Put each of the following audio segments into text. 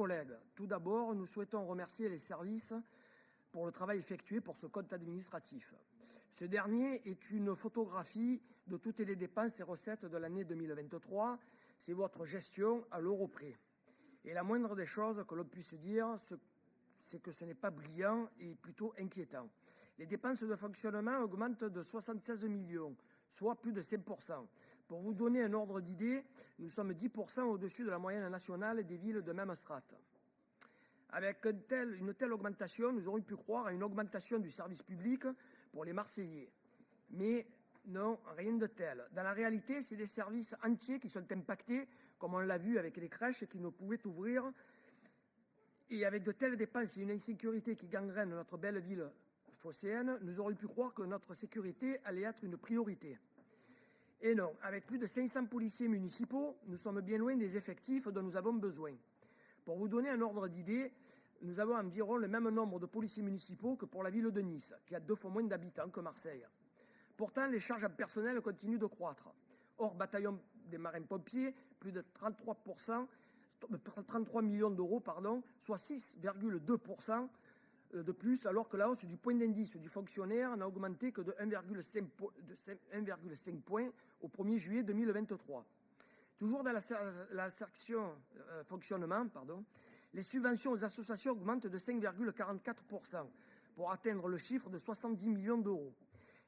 collègues, tout d'abord, nous souhaitons remercier les services pour le travail effectué pour ce compte administratif. Ce dernier est une photographie de toutes les dépenses et recettes de l'année 2023. C'est votre gestion à l'euro près. Et la moindre des choses que l'on puisse dire, c'est que ce n'est pas brillant et plutôt inquiétant. Les dépenses de fonctionnement augmentent de 76 millions, soit plus de 5%. Pour vous donner un ordre d'idée, nous sommes 10% au-dessus de la moyenne nationale des villes de même strate. Avec une telle augmentation, nous aurions pu croire à une augmentation du service public pour les Marseillais. Mais non, rien de tel. Dans la réalité, c'est des services entiers qui sont impactés, comme on l'a vu avec les crèches qui ne pouvaient ouvrir. Et avec de telles dépenses et une insécurité qui gangrène notre belle ville phocéenne, nous aurions pu croire que notre sécurité allait être une priorité. Et non, avec plus de 500 policiers municipaux, nous sommes bien loin des effectifs dont nous avons besoin. Pour vous donner un ordre d'idée, nous avons environ le même nombre de policiers municipaux que pour la ville de Nice, qui a 2 fois moins d'habitants que Marseille. Pourtant, les charges en personnel continuent de croître. Hors bataillon des marins-pompiers, plus de 33 millions d'euros, soit 6,2% de plus, alors que la hausse du point d'indice du fonctionnaire n'a augmenté que de 1,5 points au 1er juillet 2023. Toujours dans la section fonctionnement, les subventions aux associations augmentent de 5,44% pour atteindre le chiffre de 70 millions d'euros.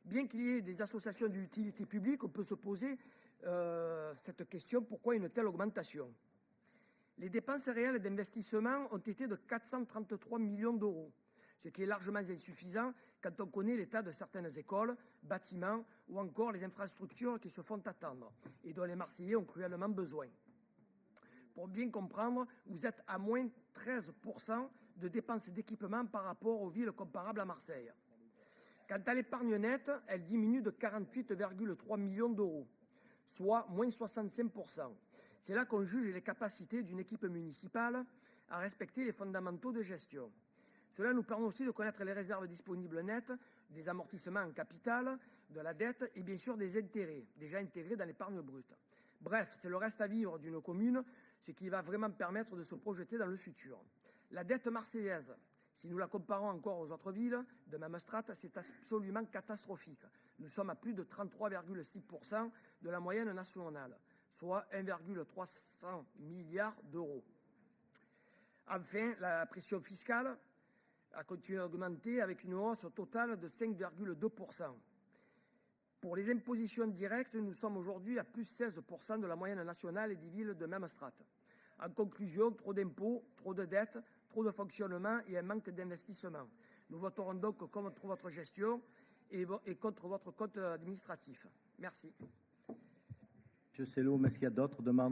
Bien qu'il y ait des associations d'utilité publique, on peut se poser cette question, pourquoi une telle augmentation? Les dépenses réelles d'investissement ont été de 433 millions d'euros, ce qui est largement insuffisant quand on connaît l'état de certaines écoles, bâtiments ou encore les infrastructures qui se font attendre et dont les Marseillais ont cruellement besoin. Pour bien comprendre, vous êtes à moins 13% de dépenses d'équipement par rapport aux villes comparables à Marseille. Quant à l'épargne nette, elle diminue de 48,3 millions d'euros, soit moins 65%. C'est là qu'on juge les capacités d'une équipe municipale à respecter les fondamentaux de gestion. Cela nous permet aussi de connaître les réserves disponibles nettes, des amortissements en capital, de la dette et bien sûr des intérêts, déjà intégrés dans l'épargne brute. Bref, c'est le reste à vivre d'une commune, ce qui va vraiment permettre de se projeter dans le futur. La dette marseillaise, si nous la comparons encore aux autres villes de même strate, c'est absolument catastrophique. Nous sommes à plus de 33,6% de la moyenne nationale, soit 1,300 milliards d'euros. Enfin, la pression fiscale a continué à augmenter avec une hausse totale de 5,2%. Pour les impositions directes, nous sommes aujourd'hui à plus 16% de la moyenne nationale et des villes de même strate. En conclusion, trop d'impôts, trop de dettes, trop de fonctionnement et un manque d'investissement. Nous voterons donc contre votre gestion et contre votre compte administratif. Merci. Monsieur Selloum, est-ce qu'il y a d'autres demandes?